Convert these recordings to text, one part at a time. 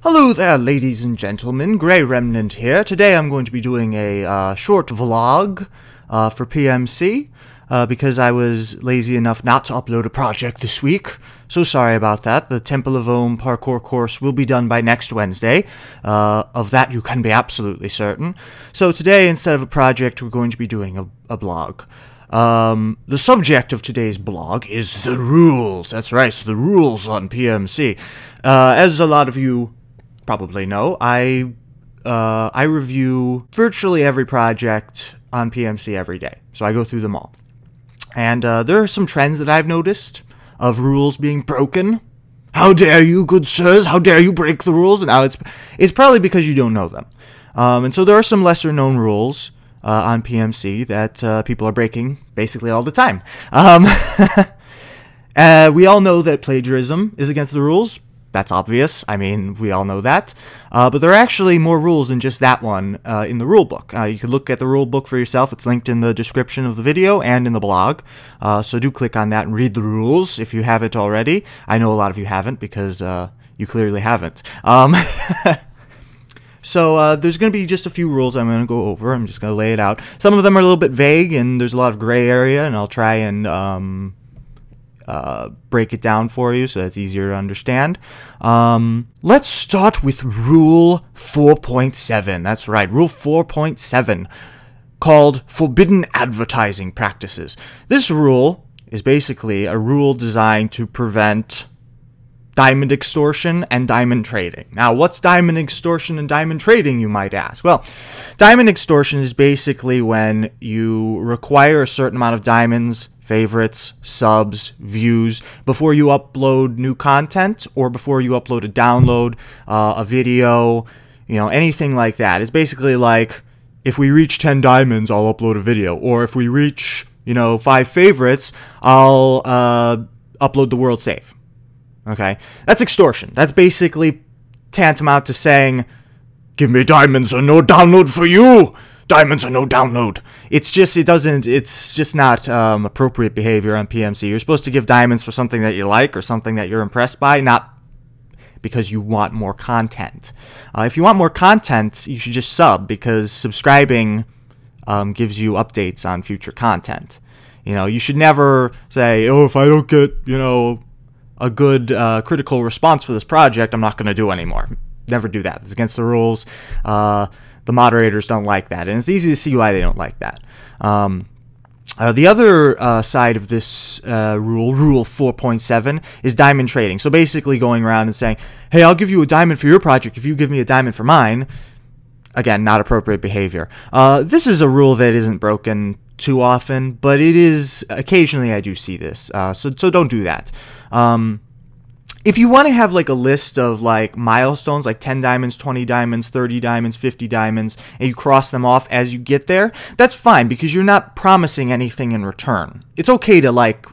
Hello there, ladies and gentlemen. Grey Remnant here. Today I'm going to be doing a short vlog for PMC because I was lazy enough not to upload a project this week. So sorry about that. The Temple of Om parkour course will be done by next Wednesday. Of that you can be absolutely certain. So today, instead of a project, we're going to be doing a blog. The subject of today's blog is the rules. That's right, so the rules on PMC. As a lot of you probably know, I review virtually every project on PMC every day. So I go through them all. And there are some trends that I've noticed of rules being broken. How dare you, good sirs? How dare you break the rules? And now it's probably because you don't know them. And so there are some lesser known rules on PMC that people are breaking basically all the time. We all know that plagiarism is against the rules. That's obvious. I mean, we all know that. But there are actually more rules than just that one in the rule book. You can look at the rule book for yourself. It's linked in the description of the video and in the blog. So do click on that and read the rules if you haven't already. I know a lot of you haven't because you clearly haven't. So there's going to be just a few rules I'm going to go over. I'm just going to lay it out. Some of them are a little bit vague and there's a lot of gray area, and I'll try and break it down for you so it's easier to understand. Let's start with Rule 4.7. That's right, Rule 4.7, called Forbidden Advertising Practices. This rule is basically a rule designed to prevent diamond extortion and diamond trading. Now, what's diamond extortion and diamond trading, you might ask? Well, diamond extortion is basically when you require a certain amount of diamonds, favorites, subs, views before you upload new content, or before you upload a download, a video, anything like that. It's basically like, if we reach 10 diamonds, I'll upload a video, or if we reach, 5 favorites, I'll upload the world save. Okay, that's extortion. That's basically tantamount to saying, give me diamonds or no download for you. Diamonds or no download. It's just not appropriate behavior on PMC. You're supposed to give diamonds for something that you like or something that you're impressed by, not because you want more content. If you want more content, you should just sub, because subscribing gives you updates on future content. You should never say, oh, if I don't get, a good critical response for this project, I'm not going to do anymore. Never do that. It's against the rules. The moderators don't like that, and it's easy to see why they don't like that. The other side of this rule, Rule 4.7, is diamond trading. So basically going around and saying, hey, I'll give you a diamond for your project if you give me a diamond for mine. Again, not appropriate behavior. This is a rule that isn't broken too often, but it is occasionally I do see this. So don't do that. If you want to have like a list of like milestones, like 10 diamonds, 20 diamonds, 30 diamonds, 50 diamonds, and you cross them off as you get there, that's fine, because you're not promising anything in return. It's okay to like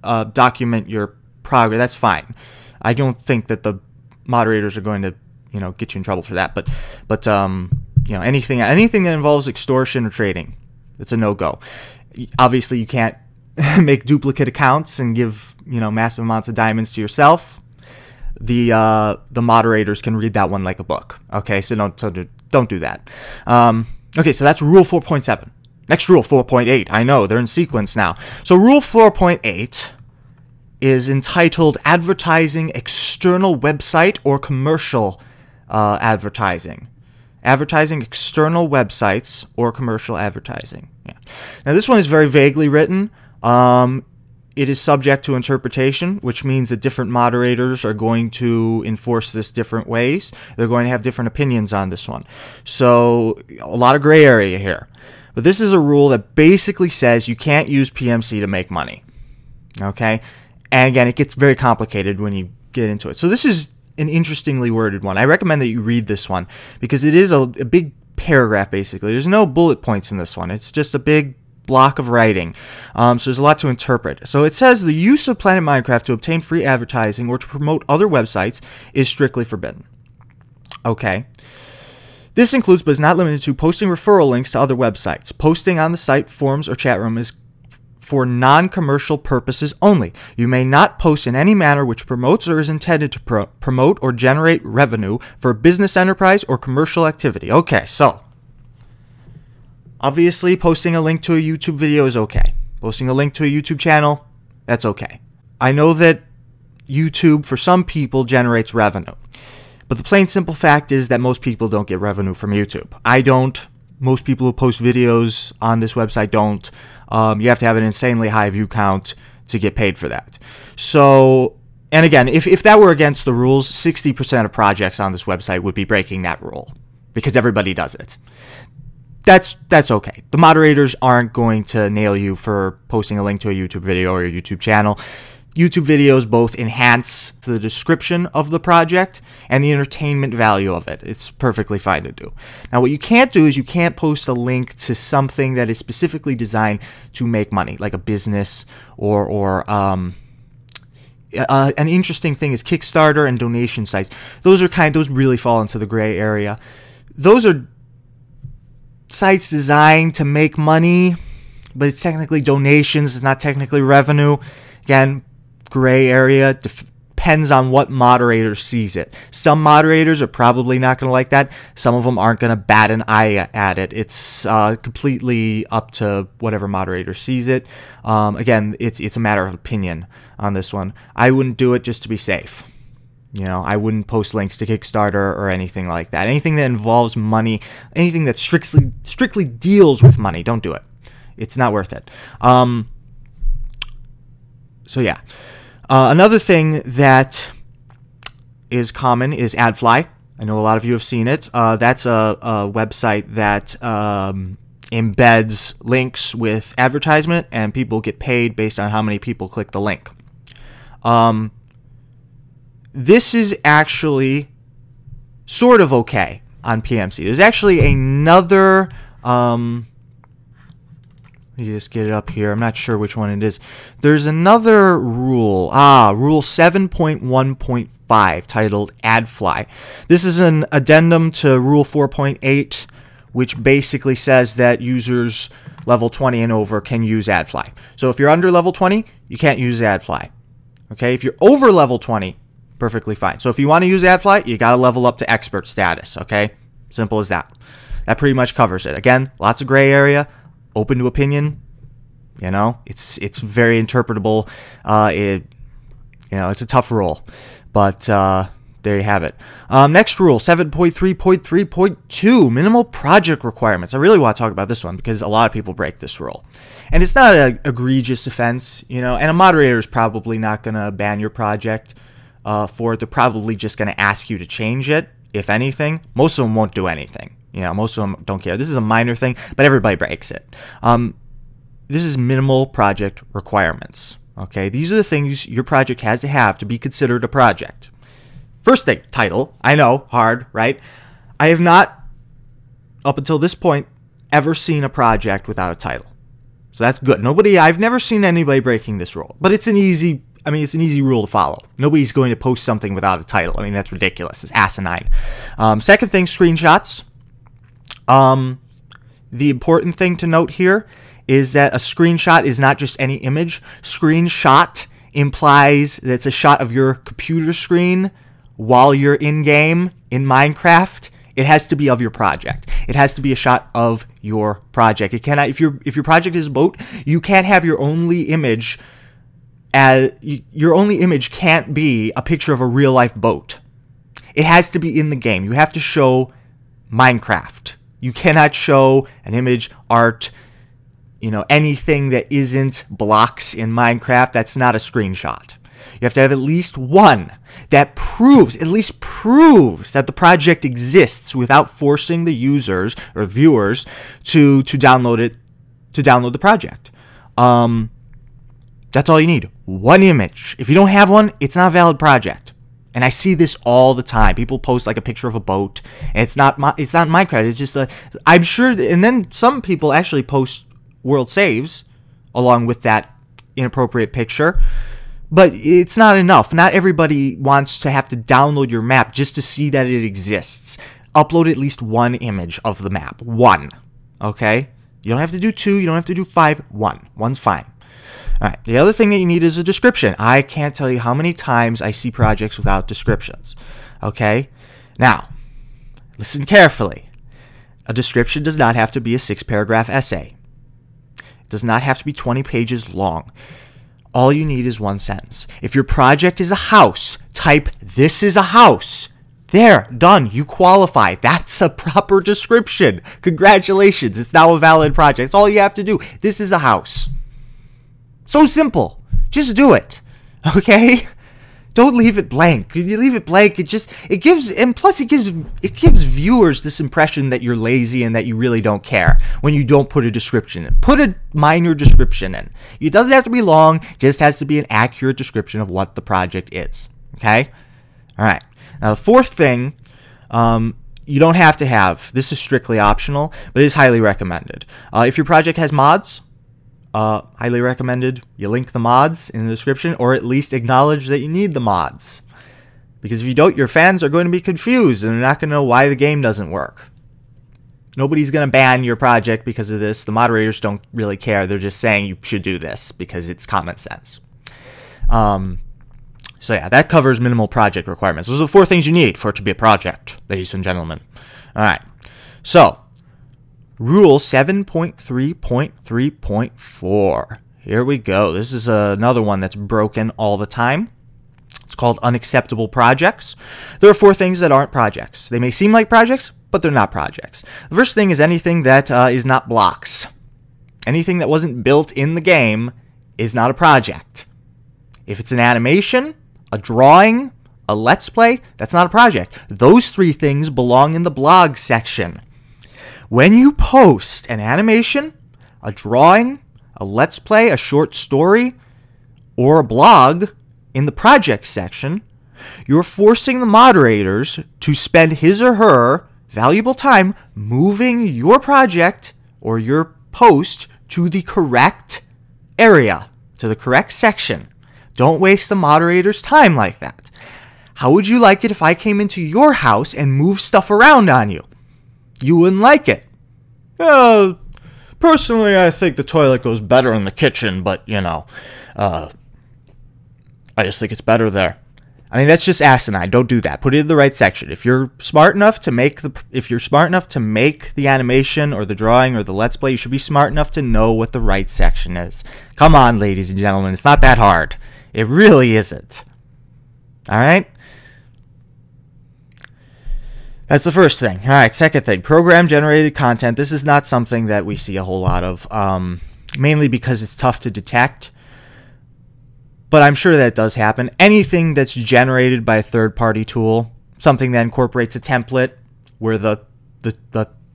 document your progress. That's fine. I don't think that the moderators are going to, get you in trouble for that. But anything that involves extortion or trading, it's a no-go. Obviously, you can't make duplicate accounts and give, massive amounts of diamonds to yourself. The moderators can read that one like a book. Okay, so don't do that. Okay, so that's Rule 4.7. Next rule, 4.8. I know, they're in sequence now. So Rule 4.8 is entitled Advertising External Website or Commercial Advertising. Advertising external websites or commercial advertising. Yeah. Now this one is very vaguely written. It is subject to interpretation, which means that different moderators are going to enforce this different ways. They're going to have different opinions on this one. So a lot of gray area here. But this is a rule that basically says you can't use PMC to make money. Okay? And again, it gets very complicated when you get into it. So this is an interestingly worded one. I recommend that you read this one because it is a big paragraph, basically. There's no bullet points in this one. It's just a big block of writing. So there's a lot to interpret. So it says the use of Planet Minecraft to obtain free advertising or to promote other websites is strictly forbidden. Okay. This includes, but is not limited to, posting referral links to other websites. Posting on the site, forums, or chat room is for non-commercial purposes only. You may not post in any manner which promotes or is intended to promote or generate revenue for a business enterprise or commercial activity. Okay, so obviously posting a link to a YouTube video is okay. Posting a link to a YouTube channel, that's okay. I know that YouTube, for some people, generates revenue. But the plain simple fact is that most people don't get revenue from YouTube. I don't. Most people who post videos on this website don't. You have to have an insanely high view count to get paid for that. So, and again, if that were against the rules, 60% of projects on this website would be breaking that rule because everybody does it. That's okay. The moderators aren't going to nail you for posting a link to a YouTube video or a YouTube channel. YouTube videos both enhance the description of the project and the entertainment value of it. It's perfectly fine to do. Now, what you can't do is you can't post a link to something that is specifically designed to make money, like a business or an interesting thing is Kickstarter and donation sites. Those really fall into the gray area. Those are sites designed to make money, but it's technically donations. It's not technically revenue. Again, gray area, depends on what moderator sees it. Some moderators are probably not going to like that. Some of them aren't going to bat an eye at it. It's completely up to whatever moderator sees it. Again, it's a matter of opinion on this one. I wouldn't do it just to be safe. You know, I wouldn't post links to Kickstarter or anything like that. Anything that involves money, anything that strictly deals with money, don't do it. It's not worth it. So yeah. Another thing that is common is AdFly. I know a lot of you have seen it. That's a website that embeds links with advertisement, and people get paid based on how many people click the link. This is actually sort of okay on PMC. There's actually another... Let me just get it up here. I'm not sure which one it is. There's another rule. Rule 7.1.5 titled AdFly. This is an addendum to Rule 4.8, which basically says that users level 20 and over can use AdFly. So if you're under level 20, you can't use AdFly. Okay? If you're over level 20, perfectly fine. So if you want to use AdFly, you got to level up to expert status. Okay? Simple as that. That pretty much covers it. Again, lots of gray area. Open to opinion, you know, it's very interpretable. It's a tough rule, but there you have it. Next rule, 7.3.3.2, minimal project requirements. I really want to talk about this one because a lot of people break this rule, and it's not an egregious offense, you know. And a moderator is probably not going to ban your project for it. They're probably just going to ask you to change it, if anything. Most of them won't do anything. You know, most of them don't care. This is a minor thing, but everybody breaks it. This is minimal project requirements. Okay, these are the things your project has to have to be considered a project. First thing, title. I know, hard, right? I have not, up until this point, ever seen a project without a title. So that's good. I've never seen anybody breaking this rule, but it's an easy rule to follow. Nobody's going to post something without a title. I mean, that's ridiculous. It's asinine. Second thing, screenshots. The important thing to note here is that a screenshot is not just any image. Screenshot implies that it's a shot of your computer screen while you're in game in Minecraft. It has to be of your project. It has to be a shot of your project. It cannot, if your project is a boat, you can't have your only image can't be a picture of a real life boat. It has to be in the game. You have to show Minecraft. You cannot show an image, art, you know, anything that isn't blocks in Minecraft. That's not a screenshot. You have to have at least one that at least proves that the project exists without forcing the users or viewers to download it, to download the project. That's all you need. One image. If you don't have one, it's not a valid project. And I see this all the time. People post like a picture of a boat, and it's not Minecraft. It's just I'm sure, and then some people actually post world saves along with that inappropriate picture. But it's not enough. Not everybody wants to have to download your map just to see that it exists. Upload at least one image of the map. One. Okay? You don't have to do two. You don't have to do five. One. One's fine. All right, the other thing that you need is a description. I can't tell you how many times I see projects without descriptions. Okay? Now, listen carefully. A description does not have to be a 6-paragraph essay. It does not have to be 20 pages long. All you need is one sentence. If your project is a house, type, "This is a house." There, done. You qualify. That's a proper description. Congratulations. It's now a valid project. That's all you have to do. This is a house. So simple. Just do it. Okay? Don't leave it blank. If you leave it blank, it gives viewers this impression that you're lazy and that you really don't care when you don't put a description in. Put a minor description in. It doesn't have to be long, it just has to be an accurate description of what the project is. Okay? All right. Now, the fourth thing, you don't have to have. This is strictly optional, but it is highly recommended. If your project has mods, highly recommended you link the mods in the description, or at least acknowledge that you need the mods. Because if you don't, your fans are going to be confused, and they're not going to know why the game doesn't work. Nobody's going to ban your project because of this. The moderators don't really care. They're just saying you should do this because it's common sense. So yeah, that covers minimal project requirements. Those are the 4 things you need for it to be a project, ladies and gentlemen. All right. So, Rule 7.3.3.4. Here we go. This is another one that's broken all the time. It's called unacceptable projects. There are 4 things that aren't projects. They may seem like projects, but they're not projects. The first thing is anything that is not blocks. Anything that wasn't built in the game is not a project. If it's an animation, a drawing, a let's play, that's not a project. Those 3 things belong in the blog section. When you post an animation, a drawing, a let's play, a short story, or a blog in the project section, you're forcing the moderators to spend his or her valuable time moving your project or your post to the correct area, to the correct section. Don't waste the moderator's time like that. How would you like it if I came into your house and moved stuff around on you? You wouldn't like it. Personally, I think the toilet goes better in the kitchen, but, I just think it's better there. I mean, that's just asinine. Don't do that. Put it in the right section. If you're smart enough to make the animation or the drawing or the let's play, you should be smart enough to know what the right section is. Come on, ladies and gentlemen. It's not that hard. It really isn't. All right? That's the first thing. All right, second thing, program-generated content. This is not something that we see a whole lot of, mainly because it's tough to detect. But I'm sure that does happen. Anything that's generated by a third-party tool, something that incorporates a template where the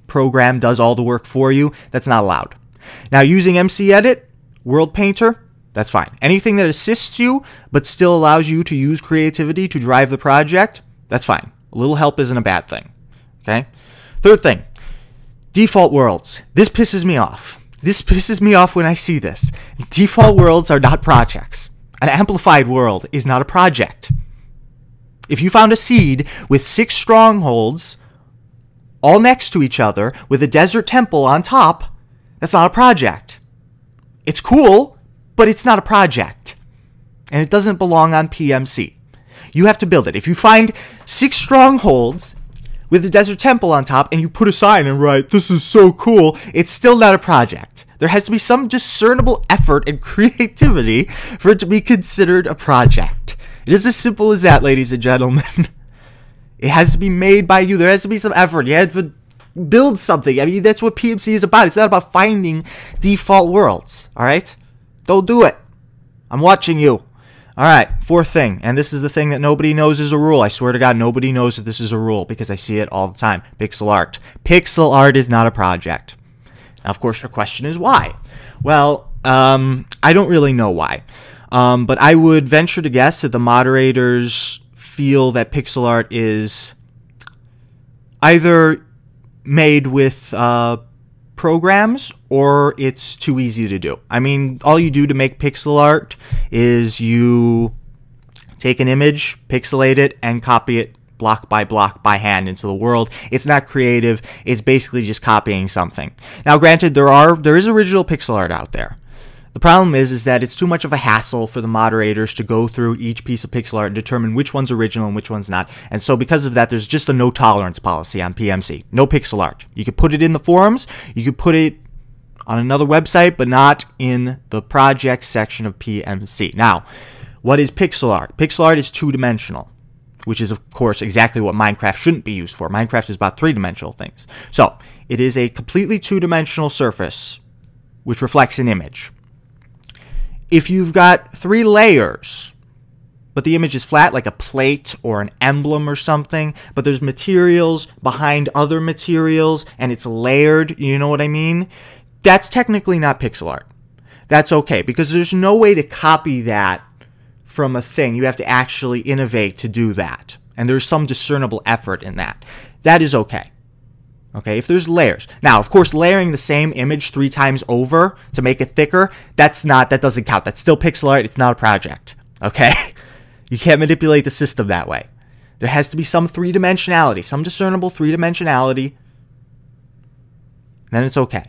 program does all the work for you, that's not allowed. Now, using MC Edit, World Painter, that's fine. Anything that assists you but still allows you to use creativity to drive the project, that's fine. A little help isn't a bad thing. Okay? Third thing, default worlds. This pisses me off. This pisses me off when I see this. Default worlds are not projects. An amplified world is not a project. If you found a seed with 6 strongholds all next to each other with a desert temple on top, that's not a project. It's cool, but it's not a project. And it doesn't belong on PMC. You have to build it. If you find 6 strongholds with a desert temple on top and you put a sign and write, "This is so cool," it's still not a project. There has to be some discernible effort and creativity for it to be considered a project. It is as simple as that, ladies and gentlemen. It has to be made by you. There has to be some effort. You have to build something. I mean, that's what PMC is about. It's not about finding default worlds, all right? Don't do it. I'm watching you. All right, fourth thing, and this is the thing that nobody knows is a rule. I swear to God, nobody knows that this is a rule because I see it all the time. Pixel art. Pixel art is not a project. Now, of course, your question is why? Well, I don't really know why. But I would venture to guess that the moderators feel that pixel art is either made with programs or it's too easy to do. I mean, all you do to make pixel art is you take an image, pixelate it, and copy it block by block by hand into the world. It's not creative. It's basically just copying something. Now, granted, there is original pixel art out there. The problem is that it's too much of a hassle for the moderators to go through each piece of pixel art and determine which one's original and which one's not. And so because of that, there's just a no tolerance policy on PMC. No pixel art. You could put it in the forums, you could put it on another website, but not in the project section of PMC. Now, what is pixel art? Pixel art is two-dimensional, which is, of course, exactly what Minecraft shouldn't be used for. Minecraft is about three-dimensional things. So, it is a completely two-dimensional surface which reflects an image. If you've got 3 layers, but the image is flat, like a plate or an emblem or something, but there's materials behind other materials, and it's layered, you know what I mean? That's technically not pixel art. That's okay, because there's no way to copy that from a thing. You have to actually innovate to do that, and there's some discernible effort in that. That is okay. Okay, if there's layers. Now, of course, layering the same image 3 times over to make it thicker, that doesn't count. That's still pixel art. It's not a project. Okay? You can't manipulate the system that way. There has to be some three-dimensionality, some discernible three-dimensionality. Then it's okay.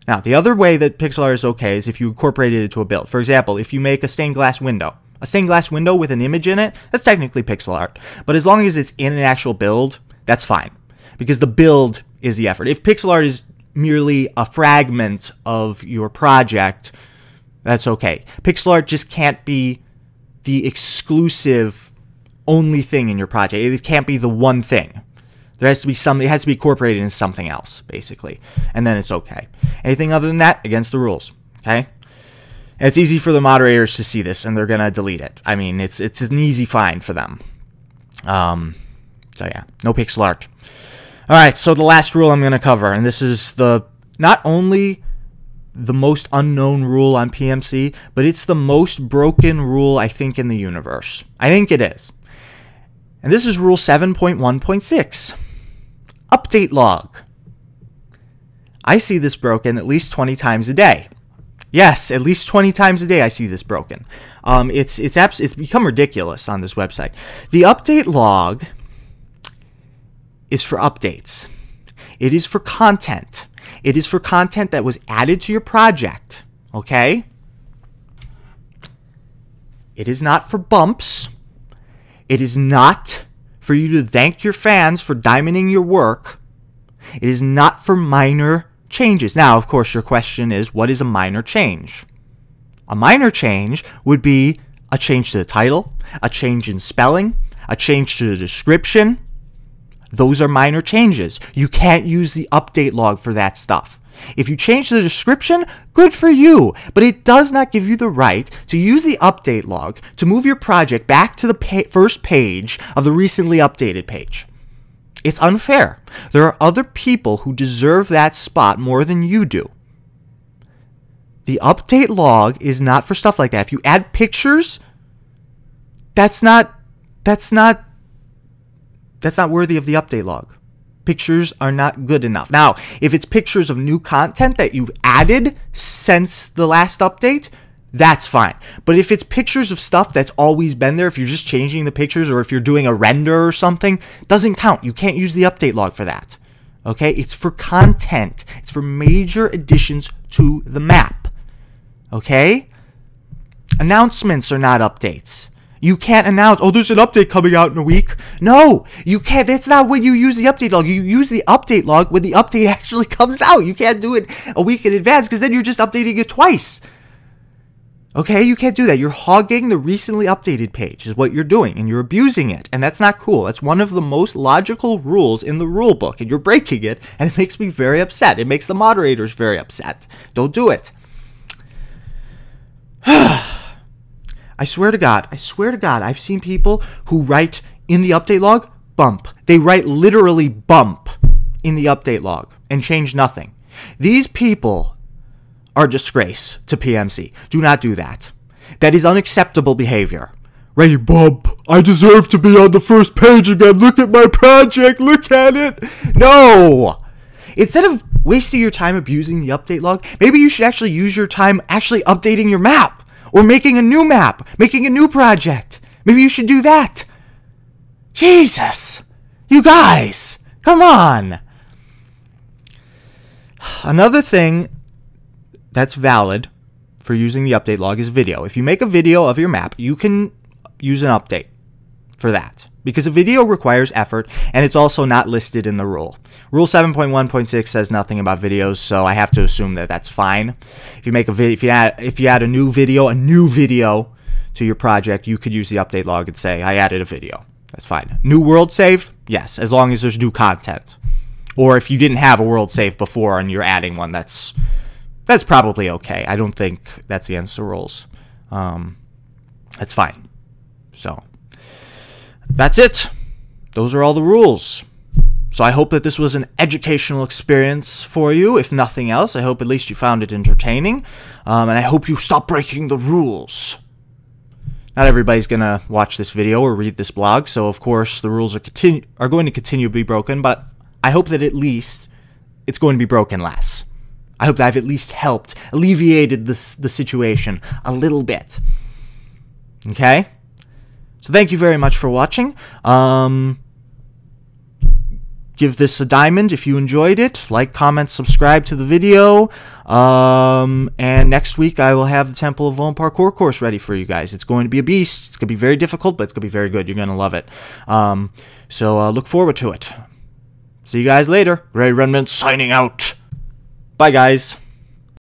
Now, the other way that pixel art is okay is if you incorporate it into a build. For example, if you make a stained glass window. A stained glass window with an image in it, that's technically pixel art. But as long as it's in an actual build, that's fine. Because the build is the effort. If pixel art is merely a fragment of your project, that's okay. Pixel art just can't be the exclusive only thing in your project. It can't be the one thing. There has to be something, it has to be incorporated in something else, basically. And then it's okay. Anything other than that, against the rules. Okay? And it's easy for the moderators to see this, and they're gonna delete it. I mean, it's an easy find for them. So yeah, no pixel art. Alright, so the last rule I'm going to cover, and this is not only the most unknown rule on PMC, but it's the most broken rule, I think, in the universe. I think it is. And this is Rule 7.1.6. Update log. I see this broken at least 20 times a day. Yes, at least 20 times a day I see this broken. It's become ridiculous on this website. The update log is for updates. It is for content. It is for content that was added to your project. Okay? It is not for bumps. It is not for you to thank your fans for diamonding your work. It is not for minor changes. Now, of course, your question is, what is a minor change? A minor change would be a change to the title, a change in spelling, a change to the description. Those are minor changes. You can't use the update log for that stuff. If you change the description, good for you, but it does not give you the right to use the update log to move your project back to the first page of the recently updated page. It's unfair. There are other people who deserve that spot more than you do. The update log is not for stuff like that. If you add pictures, that's not worthy of the update log. Pictures are not good enough. Now, if it's pictures of new content that you've added since the last update, that's fine. But if it's pictures of stuff that's always been there, if you're just changing the pictures or if you're doing a render or something, doesn't count. You can't use the update log for that. Okay? It's for content. It's for major additions to the map. Okay? Announcements are not updates. You can't announce, oh, there's an update coming out in a week. No, you can't. That's not when you use the update log. You use the update log when the update actually comes out. You can't do it a week in advance because then you're just updating it twice. Okay, you can't do that. You're hogging the recently updated page is what you're doing, and you're abusing it, and that's not cool. That's one of the most logical rules in the rule book, and you're breaking it, and it makes me very upset. It makes the moderators very upset. Don't do it. I swear to God, I've seen people who write in the update log, bump. They write literally bump in the update log and change nothing. These people are a disgrace to PMC. Do not do that. That is unacceptable behavior. Ray bump, I deserve to be on the first page again. Look at my project. Look at it. No. Instead of wasting your time abusing the update log, maybe you should actually use your time actually updating your map. Or making a new map, making a new project. Maybe you should do that. Jesus. You guys. Come on. Another thing that's valid for using the update log is video. If you make a video of your map, you can use an update for that, because a video requires effort, and it's also not listed in the rule. Rule 7.1.6 says nothing about videos, so I have to assume that that's fine. If you make a video, if you add a new video to your project, you could use the update log and say, I added a video. That's fine. New world save? Yes, as long as there's new content. Or if you didn't have a world save before and you're adding one, that's probably okay. I don't think that's against the rules. That's fine. So that's it. Those are all the rules. So I hope that this was an educational experience for you. If nothing else, I hope at least you found it entertaining. And I hope you stop breaking the rules. Not everybody's going to watch this video or read this blog, so of course the rules are going to continue to be broken, but I hope that at least it's going to be broken less. I hope that I've at least helped, alleviated the situation a little bit. Okay? So thank you very much for watching. Give this a diamond if you enjoyed it. Like, comment, subscribe to the video. And next week I will have the Temple of Vuln parkour course ready for you guys. It's going to be a beast. It's going to be very difficult, but it's going to be very good. You're going to love it. So look forward to it. See you guys later. Ray Renman signing out. Bye, guys.